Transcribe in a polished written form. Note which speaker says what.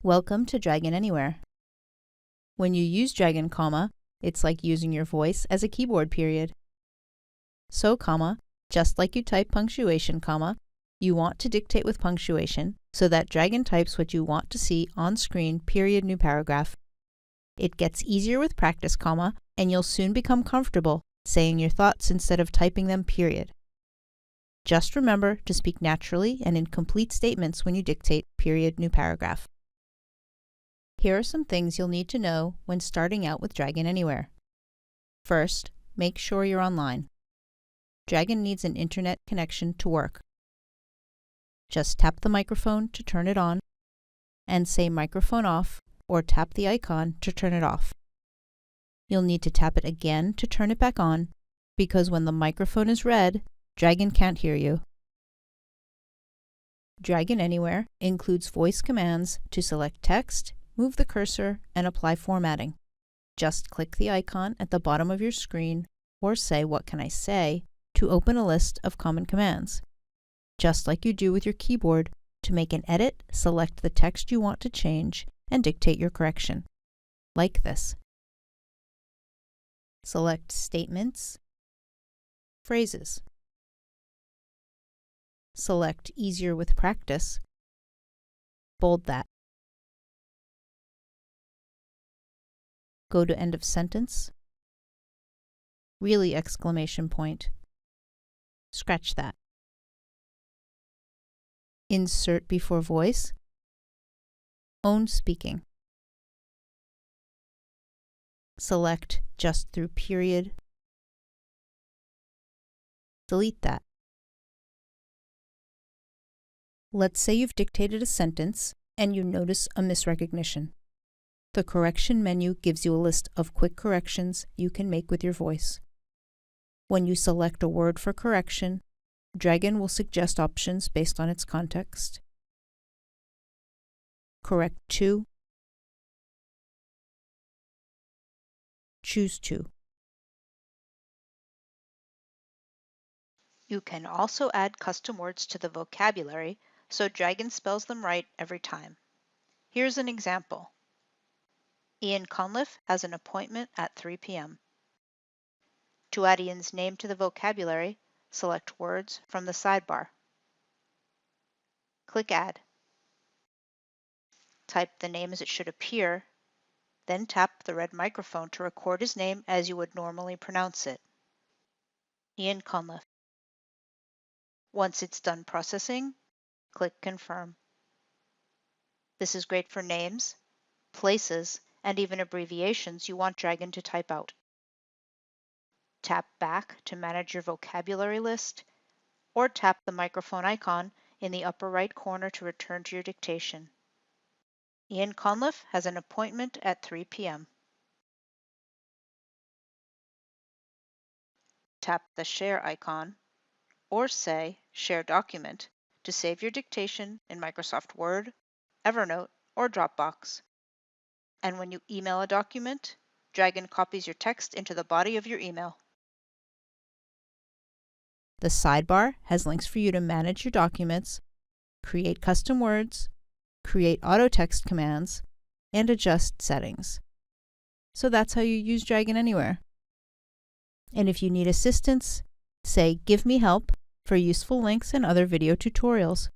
Speaker 1: Welcome to Dragon Anywhere. When you use Dragon, it's like using your voice as a keyboard period. So, just like you type punctuation, you want to dictate with punctuation so that Dragon types what you want to see on screen, period, new paragraph. It gets easier with practice, and you'll soon become comfortable saying your thoughts instead of typing them, period. Just remember to speak naturally and in complete statements when you dictate, period, new paragraph. Here are some things you'll need to know when starting out with Dragon Anywhere. First, make sure you're online. Dragon needs an internet connection to work. Just tap the microphone to turn it on, and say microphone off, or tap the icon to turn it off. You'll need to tap it again to turn it back on, because when the microphone is red, Dragon can't hear you. Dragon Anywhere includes voice commands to select text, move the cursor, and apply formatting. Just click the icon at the bottom of your screen, or say "What can I say?" to open a list of common commands. Just like you do with your keyboard, to make an edit, select the text you want to change and dictate your correction. Like this. Select statements, phrases. Select easier with practice. Bold that. Go to end of sentence. Really exclamation point. Scratch that. Insert before voice. Own speaking. Select just through period. Delete that. Let's say you've dictated a sentence and you notice a misrecognition. The correction menu gives you a list of quick corrections you can make with your voice. When you select a word for correction, Dragon will suggest options based on its context. Correct to, choose to.
Speaker 2: You can also add custom words to the vocabulary so Dragon spells them right every time. Here's an example. Ian Conliffe has an appointment at 3 p.m. To add Ian's name to the vocabulary, select words from the sidebar. Click Add. Type the name as it should appear, then tap the red microphone to record his name as you would normally pronounce it. Ian Conliffe. Once it's done processing, click Confirm. This is great for names, places, and even abbreviations you want Dragon to type out. Tap back to manage your vocabulary list, or tap the microphone icon in the upper right corner to return to your dictation. Ian Conliffe has an appointment at 3 p.m. Tap the Share icon, or say Share Document to save your dictation in Microsoft Word, Evernote, or Dropbox. And when you email a document, Dragon copies your text into the body of your email.
Speaker 1: The sidebar has links for you to manage your documents, create custom words, create auto text commands, and adjust settings. So that's how you use Dragon Anywhere. And if you need assistance, say "Give me help" for useful links and other video tutorials.